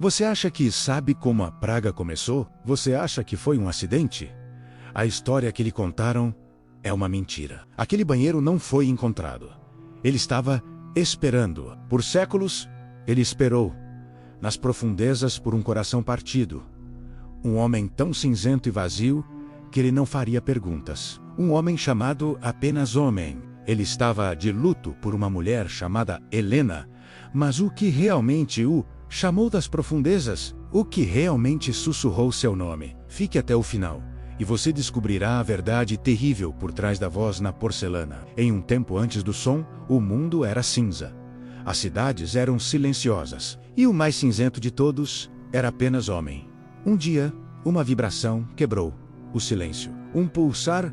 Você acha que sabe como a praga começou? Você acha que foi um acidente? A história que lhe contaram é uma mentira. Aquele banheiro não foi encontrado. Ele estava esperando. Por séculos, ele esperou, nas profundezas por um coração partido. Um homem tão cinzento e vazio que ele não faria perguntas. Um homem chamado apenas homem. Ele estava de luto por uma mulher chamada Helena, mas o que realmente o chamou das profundezas? O que realmente sussurrou seu nome? Fique até o final, e você descobrirá a verdade terrível por trás da voz na porcelana. Em um tempo antes do som, o mundo era cinza. As cidades eram silenciosas, e o mais cinzento de todos era apenas homem. Um dia, uma vibração quebrou o silêncio. Um pulsar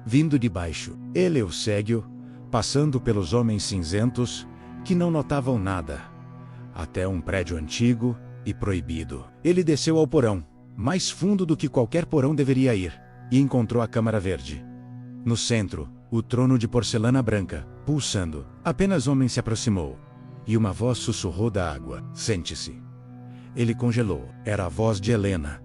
vindo de baixo. Eleuségio, passando pelos homens cinzentos, que não notavam nada, até um prédio antigo e proibido. Ele desceu ao porão, mais fundo do que qualquer porão deveria ir, e encontrou a Câmara Verde. No centro, o trono de porcelana branca, pulsando. Apenas homem se aproximou, e uma voz sussurrou da água: "Sente-se." Ele congelou. Era a voz de Helena.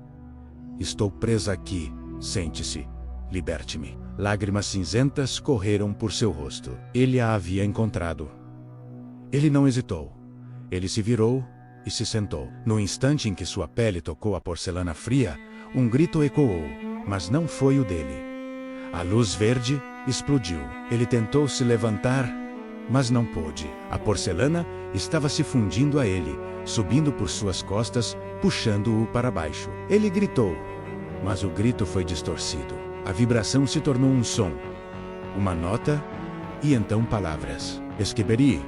"Estou presa aqui. Sente-se. Liberte-me." Lágrimas cinzentas correram por seu rosto. Ele a havia encontrado. Ele não hesitou. Ele se virou e se sentou. No instante em que sua pele tocou a porcelana fria, um grito ecoou, mas não foi o dele. A luz verde explodiu. Ele tentou se levantar, mas não pôde. A porcelana estava se fundindo a ele, subindo por suas costas, puxando-o para baixo. Ele gritou, mas o grito foi distorcido. A vibração se tornou um som, uma nota, e então palavras. "Esquiberi,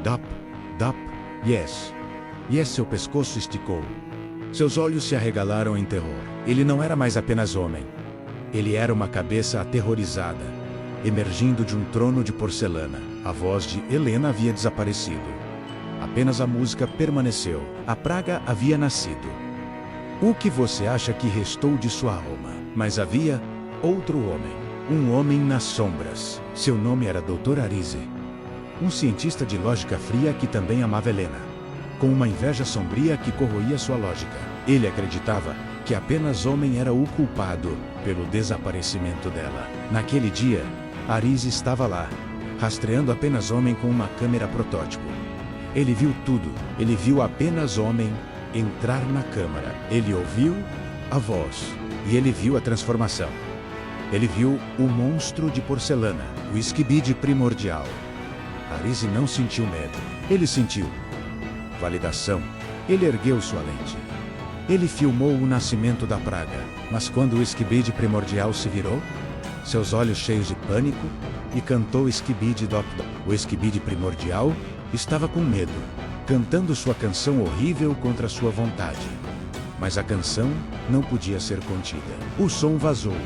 dop, dop, yes." Yes, seu pescoço esticou. Seus olhos se arregalaram em terror. Ele não era mais apenas homem. Ele era uma cabeça aterrorizada, emergindo de um trono de porcelana. A voz de Helena havia desaparecido. Apenas a música permaneceu. A praga havia nascido. O que você acha que restou de sua alma? Mas havia outro homem. Um homem nas sombras. Seu nome era Dr. Arise. Um cientista de lógica fria que também amava Helena, com uma inveja sombria que corroía sua lógica. Ele acreditava que apenas homem era o culpado pelo desaparecimento dela. Naquele dia, Arise estava lá, rastreando apenas homem com uma câmera protótipo. Ele viu tudo. Ele viu apenas homem entrar na câmara. Ele ouviu a voz. E ele viu a transformação. Ele viu o monstro de porcelana, o esquibide primordial. Arise não sentiu medo. Ele sentiu validação. Ele ergueu sua lente. Ele filmou o nascimento da praga. Mas quando o esquibide primordial se virou, seus olhos cheios de pânico, e cantou Esquibide Dop Dop. O esquibide primordial estava com medo, cantando sua canção horrível contra sua vontade. Mas a canção não podia ser contida. O som vazou.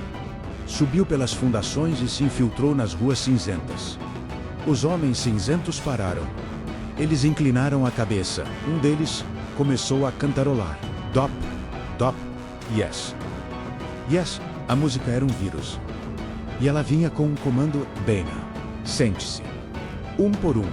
Subiu pelas fundações e se infiltrou nas ruas cinzentas. Os homens cinzentos pararam. Eles inclinaram a cabeça. Um deles começou a cantarolar. Dop, dop, yes. Yes, a música era um vírus. E ela vinha com um comando: "Benha, sente-se." Um por um,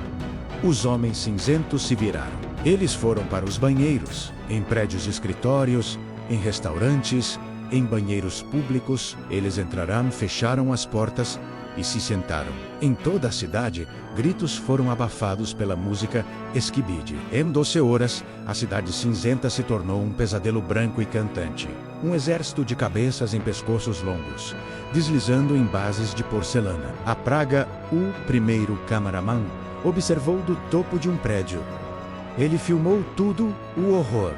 os homens cinzentos se viraram. Eles foram para os banheiros, em prédios de escritórios, em restaurantes, em banheiros públicos. Eles entraram, fecharam as portas e se sentaram. Em toda a cidade, gritos foram abafados pela música Esquibide. Em 12 horas, a cidade cinzenta se tornou um pesadelo branco e cantante. Um exército de cabeças em pescoços longos, deslizando em bases de porcelana. A praga, o primeiro cameraman, observou do topo de um prédio. Ele filmou tudo, o horror.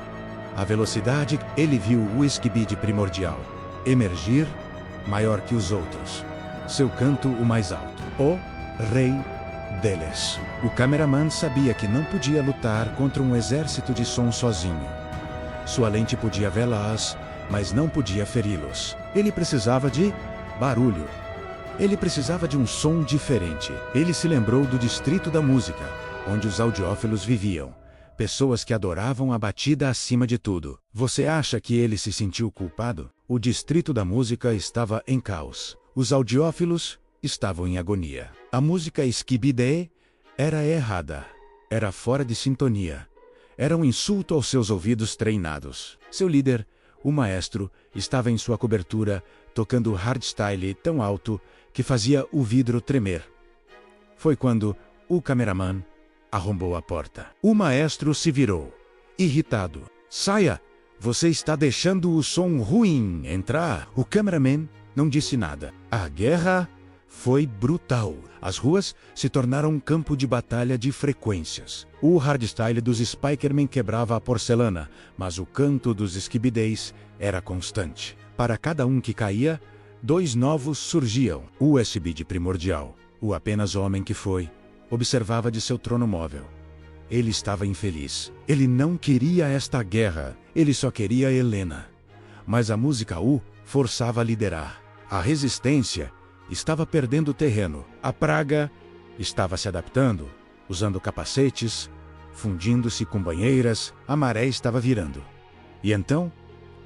A velocidade, ele viu o esquibide primordial emergir, maior que os outros. Seu canto o mais alto. O rei deles. O cameraman sabia que não podia lutar contra um exército de som sozinho. Sua lente podia vê-las, mas não podia feri-los. Ele precisava de barulho. Ele precisava de um som diferente. Ele se lembrou do distrito da música, onde os audiófilos viviam. Pessoas que adoravam a batida acima de tudo. Você acha que ele se sentiu culpado? O distrito da música estava em caos. Os audiófilos estavam em agonia. A música Esquibide era errada. Era fora de sintonia. Era um insulto aos seus ouvidos treinados. Seu líder, o maestro, estava em sua cobertura, tocando hardstyle tão alto que fazia o vidro tremer. Foi quando o cameraman arrombou a porta. O maestro se virou, irritado. Saia! Você está deixando o som ruim entrar. O cameraman não disse nada. A guerra foi brutal. As ruas se tornaram um campo de batalha de frequências. O hardstyle dos Spikerman quebrava a porcelana, mas o canto dos Skibidês era constante. Para cada um que caía, 2 novos surgiam. O Skibidi primordial, o apenas homem que foi, observava de seu trono móvel. Ele estava infeliz. Ele não queria esta guerra. Ele só queria Helena. Mas a música o forçava a liderar. A resistência estava perdendo terreno. A praga estava se adaptando, usando capacetes, fundindo-se com banheiras. A maré estava virando. E então,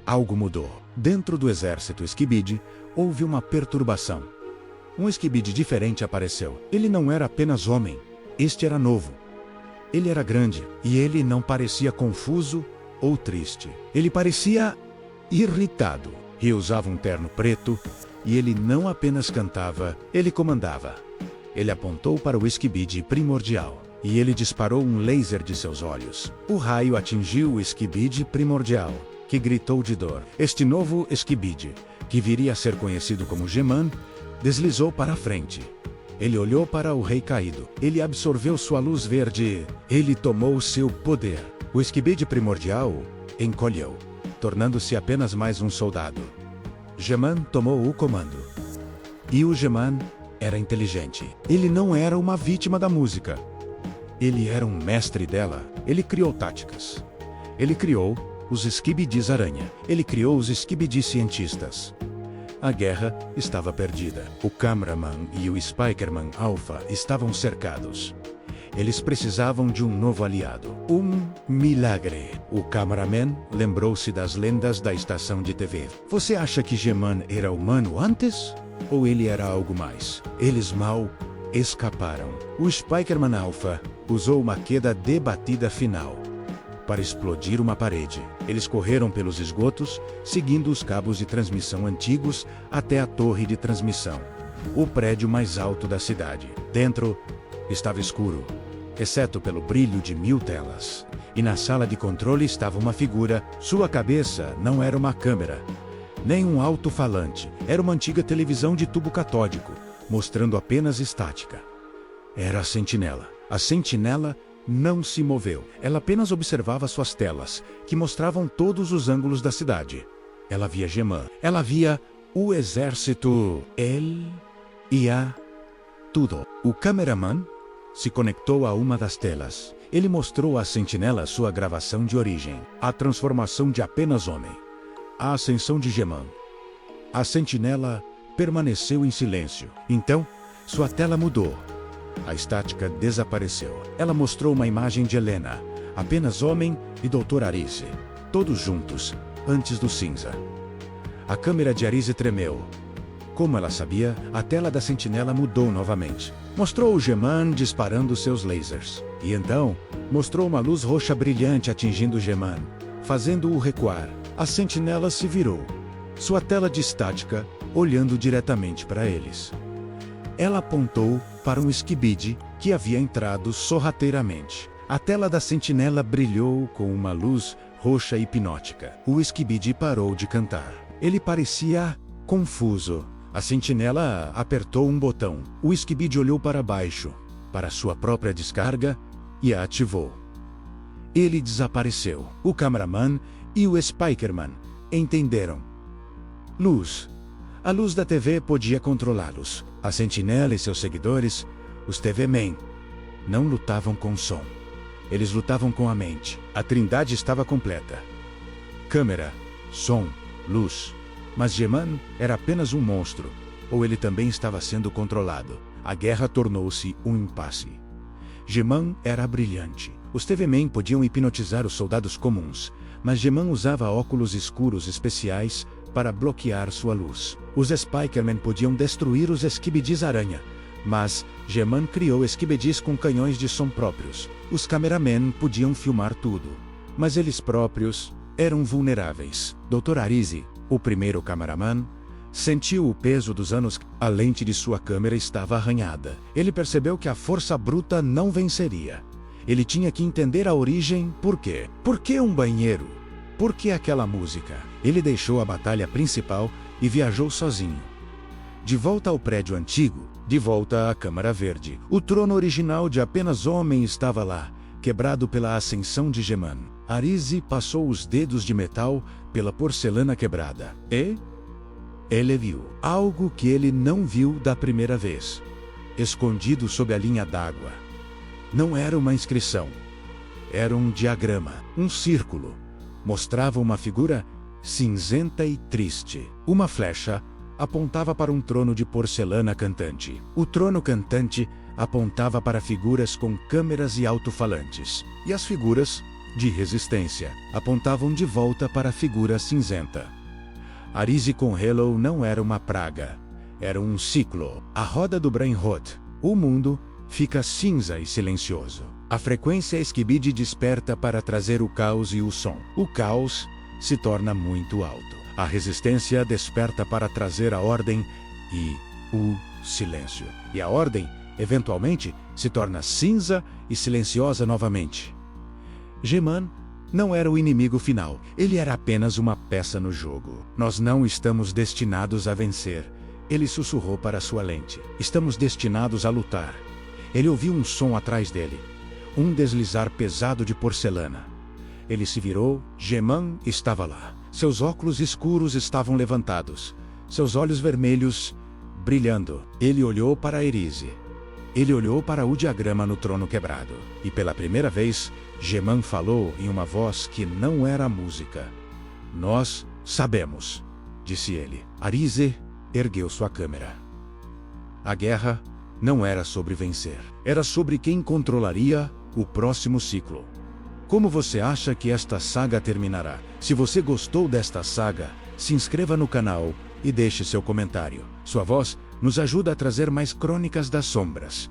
algo mudou. Dentro do exército Skibidi, houve uma perturbação. Um Skibidi diferente apareceu. Ele não era apenas homem. Este era novo. Ele era grande, e ele não parecia confuso ou triste. Ele parecia irritado. E usava um terno preto, e ele não apenas cantava, ele comandava. Ele apontou para o Skibidi primordial, e ele disparou um laser de seus olhos. O raio atingiu o Skibidi primordial, que gritou de dor. Este novo Skibidi, que viria a ser conhecido como Geman, deslizou para a frente. Ele olhou para o rei caído. Ele absorveu sua luz verde. Ele tomou seu poder. O Skibidi primordial encolheu, tornando-se apenas mais um soldado. Geman tomou o comando. E o Geman era inteligente. Ele não era uma vítima da música. Ele era um mestre dela. Ele criou táticas. Ele criou os Skibidis Aranha. Ele criou os Skibidi cientistas. A guerra estava perdida. O Cameraman e o Spikerman Alpha estavam cercados. Eles precisavam de um novo aliado. Um milagre. O Cameraman lembrou-se das lendas da estação de TV. Você acha que Geman era humano antes? Ou ele era algo mais? Eles mal escaparam. O Spikerman Alpha usou uma queda debatida final para explodir uma parede. Eles correram pelos esgotos, seguindo os cabos de transmissão antigos até a torre de transmissão, o prédio mais alto da cidade. Dentro estava escuro, exceto pelo brilho de 1000 telas. E na sala de controle estava uma figura. Sua cabeça não era uma câmera, nem um alto-falante. Era uma antiga televisão de tubo catódico, mostrando apenas estática. Era a sentinela. A sentinela não se moveu. Ela apenas observava suas telas, que mostravam todos os ângulos da cidade. Ela via Geman. Ela via o exército. Ele ia tudo. O cameraman se conectou a uma das telas. Ele mostrou à sentinela sua gravação de origem. A transformação de apenas homem. A ascensão de Geman. A sentinela permaneceu em silêncio. Então, sua tela mudou. A estática desapareceu. Ela mostrou uma imagem de Helena, apenas homem e Dr. Arise, todos juntos, antes do cinza. A câmera de Arise tremeu. Como ela sabia, a tela da sentinela mudou novamente. Mostrou o Geman disparando seus lasers. E então, mostrou uma luz roxa brilhante atingindo o Geman, fazendo-o recuar. A sentinela se virou, sua tela de estática olhando diretamente para eles. Ela apontou para um Skibidi que havia entrado sorrateiramente. A tela da sentinela brilhou com uma luz roxa hipnótica. O Skibidi parou de cantar. Ele parecia confuso. A sentinela apertou um botão. O Skibidi olhou para baixo, para sua própria descarga, e a ativou. Ele desapareceu. O cameraman e o Spikerman entenderam. Luz. A luz da TV podia controlá-los. A sentinela e seus seguidores, os TV-Men, não lutavam com som. Eles lutavam com a mente. A trindade estava completa. Câmera, som, luz. Mas Geman era apenas um monstro, ou ele também estava sendo controlado. A guerra tornou-se um impasse. Geman era brilhante. Os TV-Men podiam hipnotizar os soldados comuns, mas Geman usava óculos escuros especiais para bloquear sua luz. Os Spikerman podiam destruir os Skibidis Aranha, Mas Geman criou esquibedis com canhões de som próprios. Os cameramen podiam filmar tudo, mas eles próprios eram vulneráveis. Dr. Arise, o primeiro cameraman, sentiu o peso dos anos. A lente de sua câmera estava arranhada. Ele percebeu que a força bruta não venceria. Ele tinha que entender a origem. Por quê? Por que um banheiro? Por que aquela música? Ele deixou a batalha principal e viajou sozinho. De volta ao prédio antigo, de volta à Câmara Verde. O trono original de apenas homem estava lá, quebrado pela ascensão de Geman. Arise passou os dedos de metal pela porcelana quebrada. E ele viu algo que ele não viu da primeira vez. Escondido sob a linha d'água. Não era uma inscrição. Era um diagrama, um círculo. Mostrava uma figura cinzenta e triste. Uma flecha apontava para um trono de porcelana cantante. O trono cantante apontava para figuras com câmeras e alto-falantes. E as figuras, de resistência, apontavam de volta para a figura cinzenta. Arise com Hello não era uma praga. Era um ciclo. A roda do Brainrot. O mundo fica cinza e silencioso. A frequência esquibide desperta para trazer o caos e o som. O caos se torna muito alto. A resistência desperta para trazer a ordem e o silêncio. E a ordem, eventualmente, se torna cinza e silenciosa novamente. Geman não era o inimigo final. Ele era apenas uma peça no jogo. Nós não estamos destinados a vencer. Ele sussurrou para sua lente. Estamos destinados a lutar. Ele ouviu um som atrás dele. Um deslizar pesado de porcelana. Ele se virou. Geman estava lá. Seus óculos escuros estavam levantados. Seus olhos vermelhos brilhando. Ele olhou para Arise. Ele olhou para o diagrama no trono quebrado. E pela primeira vez, Geman falou em uma voz que não era música. Nós sabemos, disse ele. Arise ergueu sua câmera. A guerra não era sobre vencer. Era sobre quem controlaria o próximo ciclo. Como você acha que esta saga terminará? Se você gostou desta saga, se inscreva no canal e deixe seu comentário. Sua voz nos ajuda a trazer mais Crônicas das Sombras.